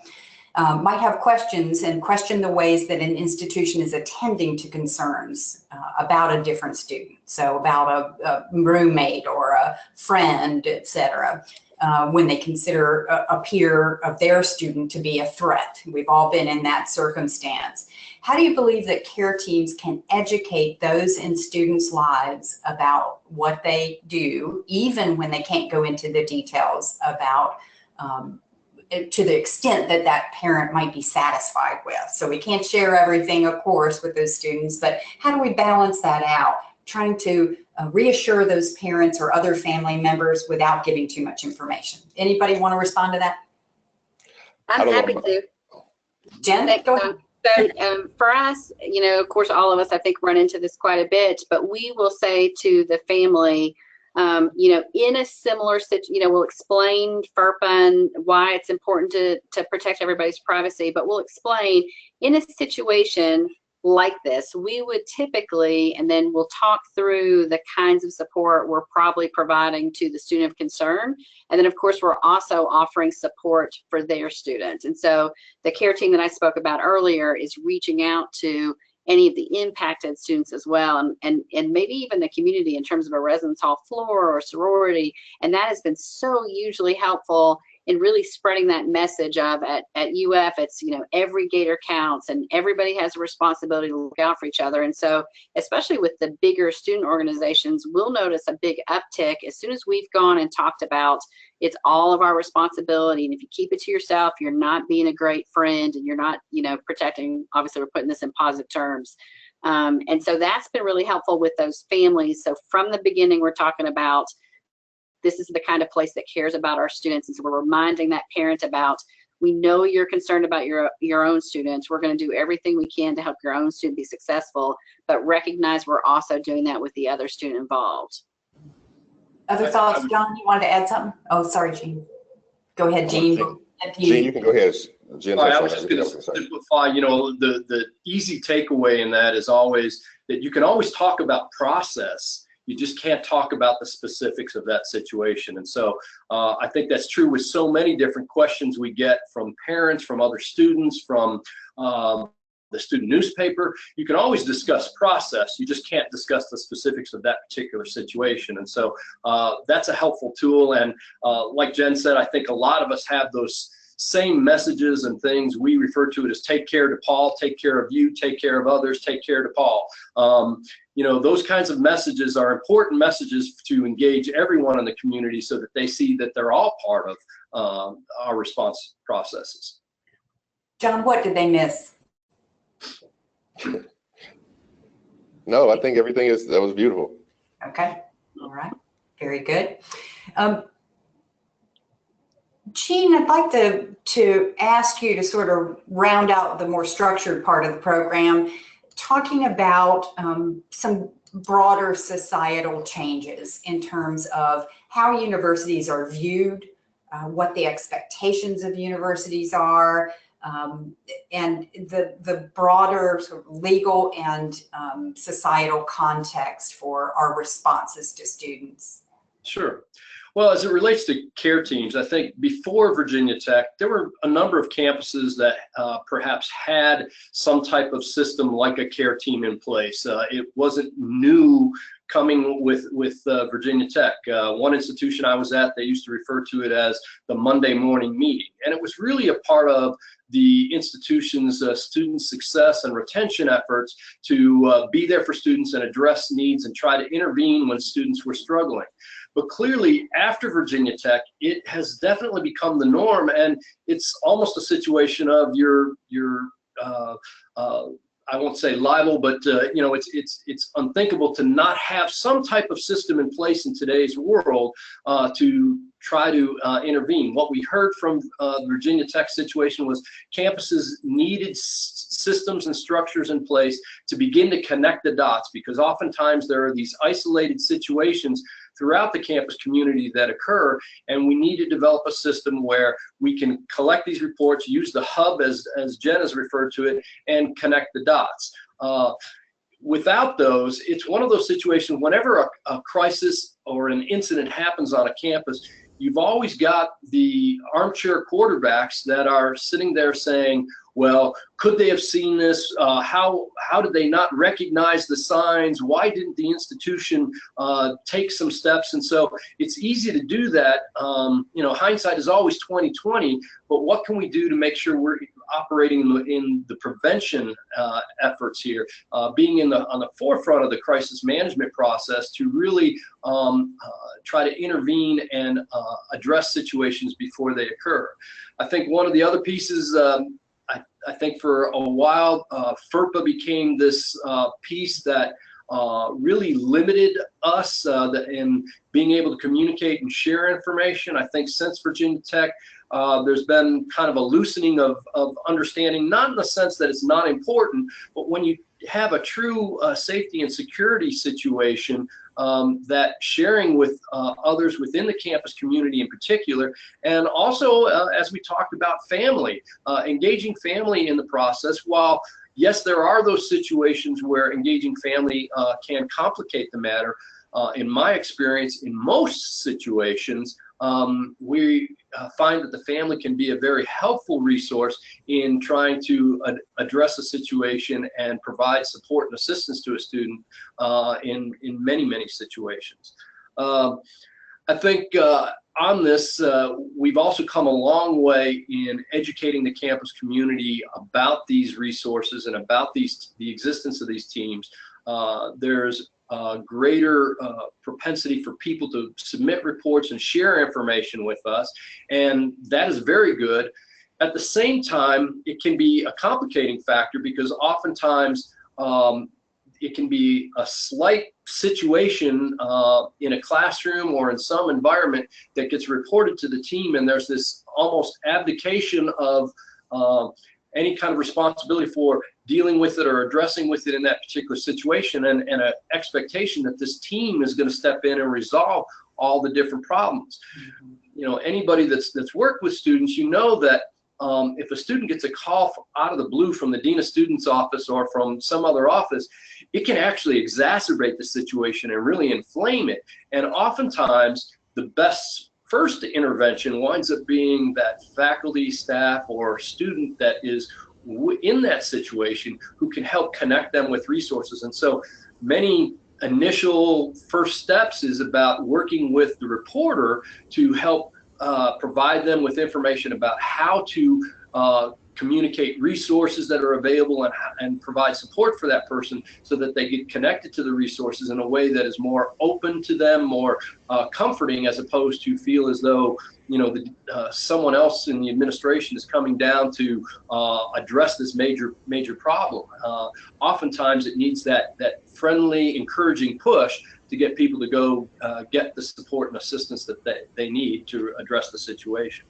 might have questions and question the ways that an institution is attending to concerns about a different student. So about a roommate or a friend, etc., when they consider a peer of their student to be a threat. We've all been in that circumstance. How do you believe that care teams can educate those in students' lives about what they do, even when they can't go into the details about to the extent that that parent might be satisfied with? So we can't share everything, of course, with those students, but how do we balance that out, trying to reassure those parents or other family members without giving too much information? Anybody want to respond to that? I'm happy to. Jen, go ahead. So for us, of course, all of us, I think, run into this quite a bit, but we will say to the family, in a similar situation, we'll explain FERPA and why it's important to protect everybody's privacy, but we'll explain in a situation like this, we would typically, and then we'll talk through the kinds of support we're probably providing to the student of concern. And then, of course, we're also offering support for their students. And so the care team that I spoke about earlier is reaching out to any of the impacted students as well, and maybe even the community in terms of a residence hall floor or sorority. And that has been so hugely helpful and really spreading that message of at UF, it's, you know, every Gator counts and everybody has a responsibility to look out for each other. And so, especially with the bigger student organizations, we'll notice a big uptick as soon as we've gone and talked about it's all of our responsibility. And if you keep it to yourself, you're not being a great friend and you're not, you know, protecting, obviously we're putting this in positive terms. And so that's been really helpful with those families. So from the beginning, we're talking about this is the kind of place that cares about our students. And so we're reminding that parent about, we know you're concerned about your own students. We're going to do everything we can to help your own student be successful, but recognize we're also doing that with the other student involved. Other thoughts, John? You wanted to add something? Oh, sorry, Jean. Go ahead, Jean. Jean, you can go ahead. I was just going to simplify, you know, the easy takeaway in that is always that you can always talk about process. You just can't talk about the specifics of that situation. And so I think that's true with so many different questions we get from parents, from other students, from the student newspaper. You can always discuss process. You just can't discuss the specifics of that particular situation. And so that's a helpful tool. And like Jen said, I think a lot of us have those same messages and things. We refer to it as take care to Paul, take care of you, take care of others, take care to Paul. You know, those kinds of messages are important messages to engage everyone in the community so that they see that they're all part of our response processes. John, what did they miss? No, I think everything that was beautiful. Okay, all right, very good. Jean, I'd like to ask you to sort of round out the more structured part of the program, talking about some broader societal changes in terms of how universities are viewed, what the expectations of universities are, and the broader sort of legal and societal context for our responses to students. Sure. Well, as it relates to care teams, I think before Virginia Tech, there were a number of campuses that perhaps had some type of system like a care team in place. It wasn't new coming with Virginia Tech. One institution I was at, they used to refer to it as the Monday morning meeting. And it was really a part of the institution's student success and retention efforts to be there for students and address needs and try to intervene when students were struggling. But clearly, after Virginia Tech, it has definitely become the norm, and it's almost a situation of I won't say liable, but you know, it's unthinkable to not have some type of system in place in today's world to try to intervene. What we heard from the Virginia Tech situation was campuses needed systems and structures in place to begin to connect the dots, because oftentimes there are these isolated situations throughout the campus community that occur, and we need to develop a system where we can collect these reports, use the hub as Jen has referred to it, and connect the dots. Without those, it's one of those situations, whenever a crisis or an incident happens on a campus, you've always got the armchair quarterbacks that are sitting there saying, well, could they have seen this? How did they not recognize the signs? Why didn't the institution take some steps? And so it's easy to do that. You know, hindsight is always 20/20, but what can we do to make sure we're operating in the prevention efforts here, being on the forefront of the crisis management process to really try to intervene and address situations before they occur. I think one of the other pieces, I think for a while, FERPA became this piece that really limited us in being able to communicate and share information. I think since Virginia Tech, there's been kind of a loosening of understanding, not in the sense that it's not important, but when you have a true safety and security situation, that sharing with others within the campus community in particular, and also as we talked about family, engaging family in the process. While yes, there are those situations where engaging family can complicate the matter, in my experience, in most situations, we find that the family can be a very helpful resource in trying to address a situation and provide support and assistance to a student in many situations. I think on this, we've also come a long way in educating the campus community about these resources and about the existence of these teams. There's a greater propensity for people to submit reports and share information with us, and that is very good. At the same time, it can be a complicating factor because oftentimes it can be a slight situation in a classroom or in some environment that gets reported to the team, and there's this almost abdication of any kind of responsibility for dealing with it or addressing with it in that particular situation, and an expectation that this team is going to step in and resolve all the different problems. Mm-hmm. You know, anybody that's worked with students, you know that if a student gets a call out of the blue from the Dean of Students office or from some other office, it can actually exacerbate the situation and really inflame it. And oftentimes, the best first intervention winds up being that faculty, staff, or student that is in that situation who can help connect them with resources. And so many initial first steps is about working with the reporter to help provide them with information about how to communicate resources that are available and provide support for that person so that they get connected to the resources in a way that is more open to them, more comforting, as opposed to feel as though, you know, someone else in the administration is coming down to address this major problem. Oftentimes it needs that friendly, encouraging push to get people to go get the support and assistance that they need to address the situation.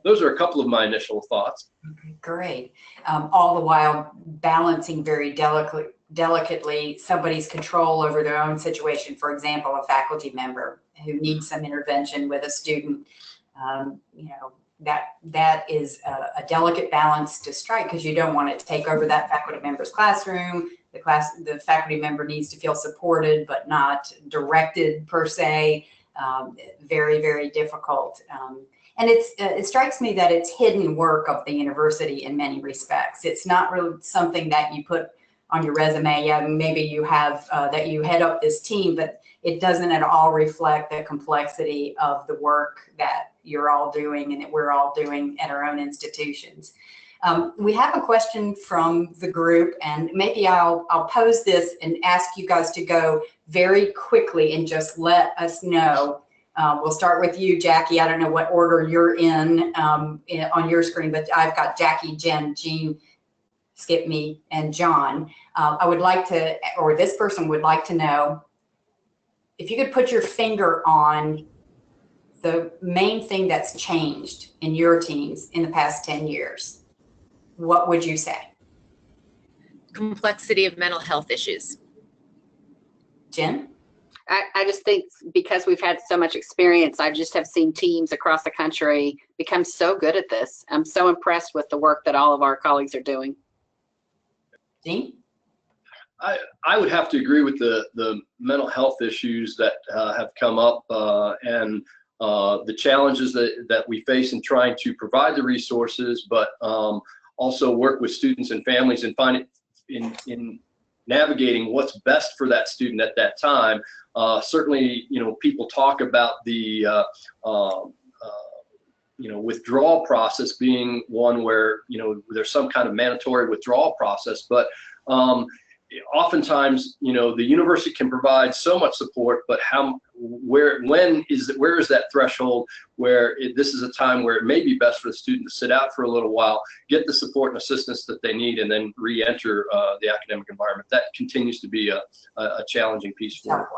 Those are a couple of my initial thoughts. Okay, great. All the while balancing very delicately somebody's control over their own situation. For example, a faculty member who needs some intervention with a student. You know, that is a delicate balance to strike, because you don't want it to take over that faculty member's classroom. The faculty member needs to feel supported but not directed per se. Very, very difficult. And it strikes me that it's hidden work of the university in many respects. It's not really something that you put on your resume. Yeah, maybe you have that you head up this team, but it doesn't at all reflect the complexity of the work that you're all doing and that we're all doing at our own institutions. We have a question from the group, and maybe I'll pose this and ask you guys to go very quickly and just let us know. We'll start with you, Jackie. I don't know what order you're in on your screen, but I've got Jackie, Jen, Jean, skip me, and John. I would like to, or this person would like to know, if you could put your finger on the main thing that's changed in your teams in the past 10 years, what would you say? Complexity of mental health issues. Jen? I just think because we've had so much experience, I just have seen teams across the country become so good at this. I'm so impressed with the work that all of our colleagues are doing. Dean? I would have to agree with the mental health issues that have come up and the challenges that we face in trying to provide the resources, but also work with students and families and find it in navigating what's best for that student at that time. Certainly, you know, people talk about the you know, withdrawal process being one where, you know, there's some kind of mandatory withdrawal process, but oftentimes, you know, the university can provide so much support, but where is that threshold where this is a time where it may be best for the student to sit out for a little while, get the support and assistance that they need, and then re-enter the academic environment. That continues to be a challenging piece for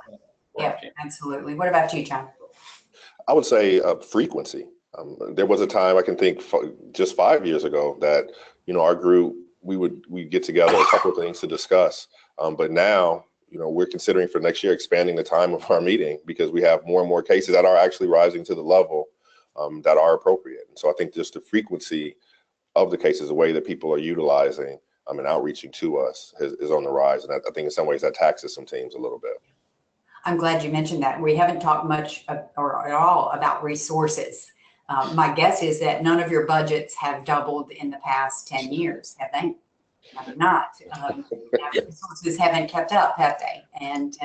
yeah, absolutely. What about you, John? I would say frequency. There was a time, I can think just 5 years ago, that, you know, our group, we'd get together, a couple of things to discuss. But now, you know, we're considering for next year expanding the time of our meeting because we have more and more cases that are actually rising to the level that are appropriate. And so I think just the frequency of the cases, the way that people are utilizing and outreaching to us is on the rise. And I think in some ways that taxes some teams a little bit. I'm glad you mentioned that. We haven't talked much or at all about resources. My guess is that none of your budgets have doubled in the past 10 years, have they? Not. Resources haven't kept up, have they? And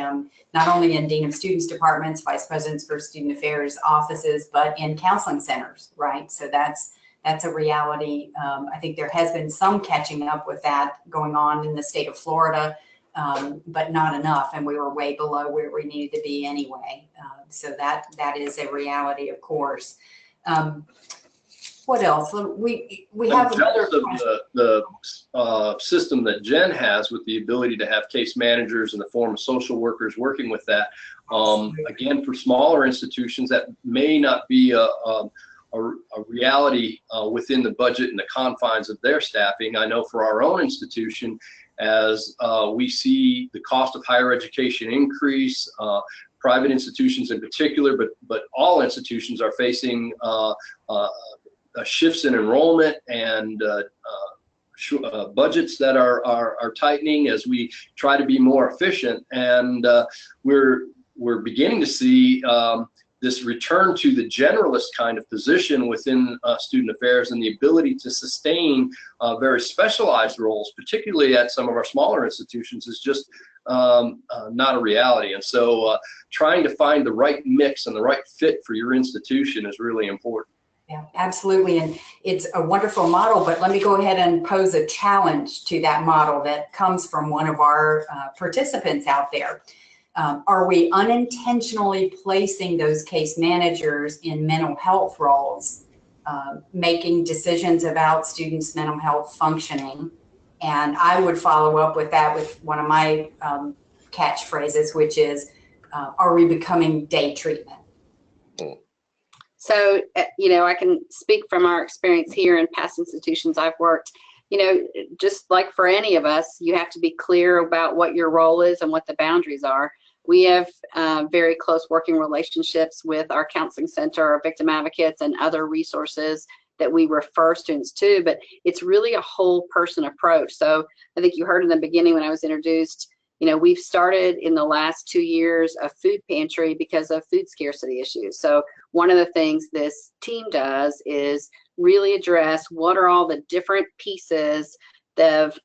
not only in Dean of Students departments, vice presidents for student affairs offices, but in counseling centers, right? So that's a reality. I think there has been some catching up with that going on in the state of Florida, but not enough. And we were way below where we needed to be anyway. So that is a reality, of course. What else? We have jealous of the system that Jen has with the ability to have case managers in the form of social workers working with that. Again, for smaller institutions, that may not be a reality within the budget and the confines of their staffing. I know for our own institution, as we see the cost of higher education increase, private institutions in particular, but all institutions are facing shifts in enrollment and budgets that are tightening as we try to be more efficient. And we're beginning to see this return to the generalist kind of position within student affairs, and the ability to sustain very specialized roles, particularly at some of our smaller institutions, is just not a reality. And so trying to find the right mix and the right fit for your institution is really important. Yeah, absolutely. And it's a wonderful model, but let me go ahead and pose a challenge to that model that comes from one of our participants out there. Are we unintentionally placing those case managers in mental health roles, making decisions about students' mental health functioning? And I would follow up with that with one of my catchphrases, which is, are we becoming day treatment? So, I can speak from our experience here in past institutions I've worked. Just like for any of us, you have to be clear about what your role is and what the boundaries are. We have very close working relationships with our counseling center, our victim advocates, and other resources that we refer students to, but it's really a whole person approach. So I think you heard in the beginning when I was introduced, we've started in the last 2 years a food pantry because of food scarcity issues. So one of the things this team does is really address what are all the different pieces of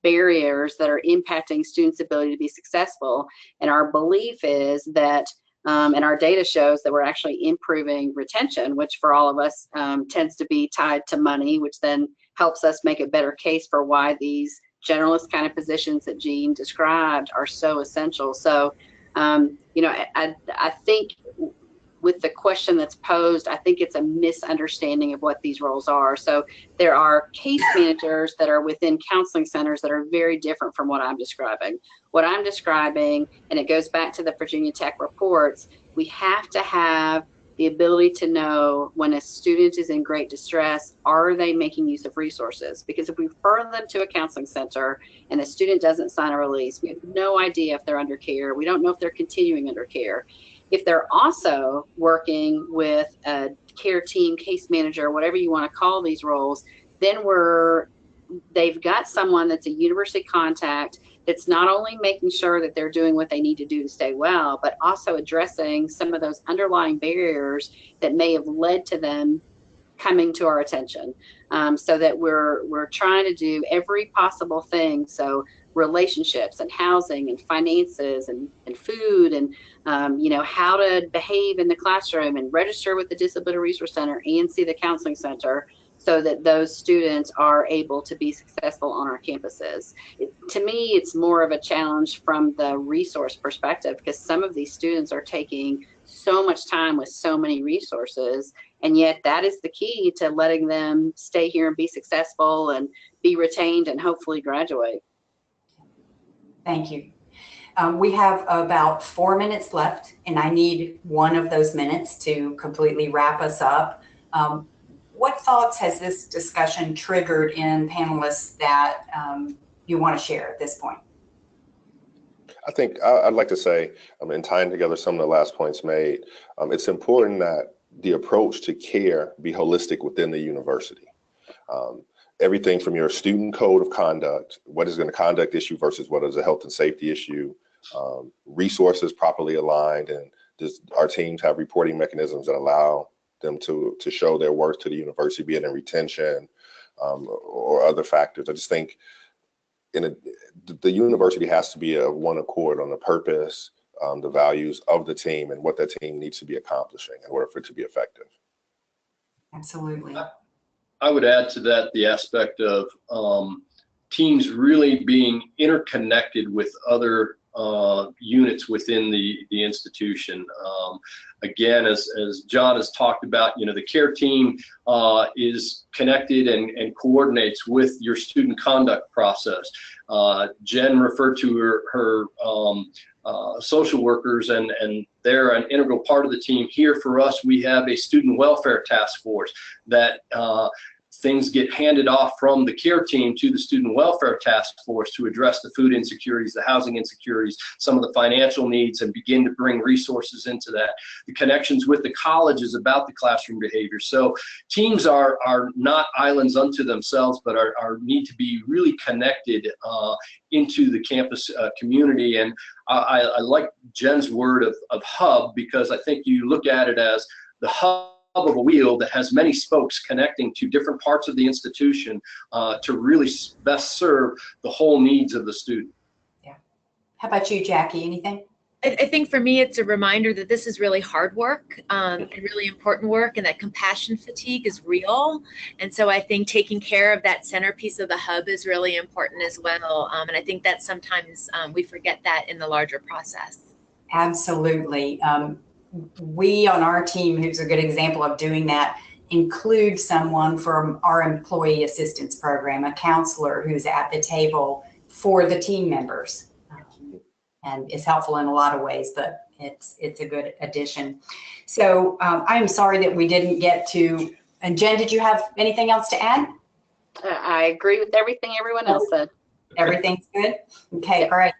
barriers that are impacting students' ability to be successful. And our belief is that, and our data shows that we're actually improving retention, which for all of us tends to be tied to money, which then helps us make a better case for why these generalist kind of positions that Jean described are so essential. So, I think with the question that's posed, I think it's a misunderstanding of what these roles are. So there are case managers that are within counseling centers that are very different from what I'm describing. What I'm describing, and it goes back to the Virginia Tech reports, we have to have the ability to know when a student is in great distress, are they making use of resources? Because if we refer them to a counseling center and the student doesn't sign a release, we have no idea if they're under care. We don't know if they're continuing under care. If they're also working with a care team, case manager, whatever you want to call these roles, then they've got someone that's a university contact that's not only making sure that they're doing what they need to do to stay well, but also addressing some of those underlying barriers that may have led to them coming to our attention. So that we're trying to do every possible thing. So relationships and housing and finances and food and how to behave in the classroom and register with the Disability Resource Center and see the counseling center, so that those students are able to be successful on our campuses. To me, it's more of a challenge from the resource perspective, because some of these students are taking so much time with so many resources, and yet that is the key to letting them stay here and be successful and be retained and hopefully graduate. Thank you. We have about 4 minutes left, and I need one of those minutes to completely wrap us up. What thoughts has this discussion triggered in panelists that you want to share at this point? I think I'd like to say, in tying together some of the last points made, it's important that the approach to care be holistic within the university. Everything from your student code of conduct, what is a conduct issue versus what is a health and safety issue, resources properly aligned, and our teams have reporting mechanisms that allow them to show their worth to the university, be it in retention or other factors. I just think the university has to be of one accord on the purpose, the values of the team, and what that team needs to be accomplishing in order for it to be effective. Absolutely. I would add to that the aspect of teams really being interconnected with other units within the institution. Again, as John has talked about, the care team is connected and coordinates with your student conduct process. Jen referred to her social workers, and they're an integral part of the team. Here for us, we have a student welfare task force that things get handed off from the care team to the student welfare task force to address the food insecurities, the housing insecurities, some of the financial needs, and begin to bring resources into that. The connections with the college is about the classroom behavior. So teams are not islands unto themselves, but need to be really connected into the campus community. And I like Jen's word of hub, because I think you look at it as the hub of a wheel that has many spokes connecting to different parts of the institution to really best serve the whole needs of the student. Yeah. How about you, Jackie? Anything? I think for me, it's a reminder that this is really hard work and really important work, and that compassion fatigue is real. And so I think taking care of that centerpiece of the hub is really important as well. And I think that sometimes we forget that in the larger process. Absolutely. We on our team, who's a good example of doing that, include someone from our employee assistance program, a counselor who's at the table for the team members. And is helpful in a lot of ways, but it's a good addition. So I'm sorry that we didn't get to, and Jen, did you have anything else to add? I agree with everything everyone else said. Everything's good? Okay, all right.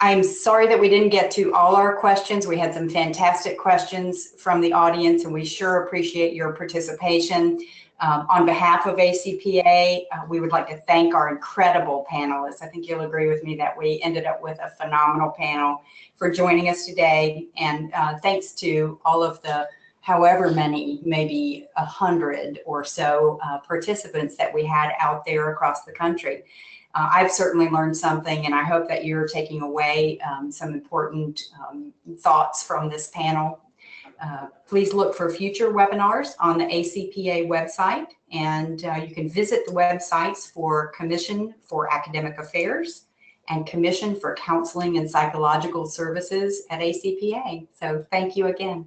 I'm sorry that we didn't get to all our questions. We had some fantastic questions from the audience, and we sure appreciate your participation. On behalf of ACPA, we would like to thank our incredible panelists. I think you'll agree with me that we ended up with a phenomenal panel for joining us today. And thanks to all of the however many, maybe 100 or so participants that we had out there across the country. I've certainly learned something, and I hope that you're taking away some important thoughts from this panel. Please look for future webinars on the ACPA website, and you can visit the websites for Commission for Academic Affairs and Commission for Counseling and Psychological Services at ACPA. So thank you again.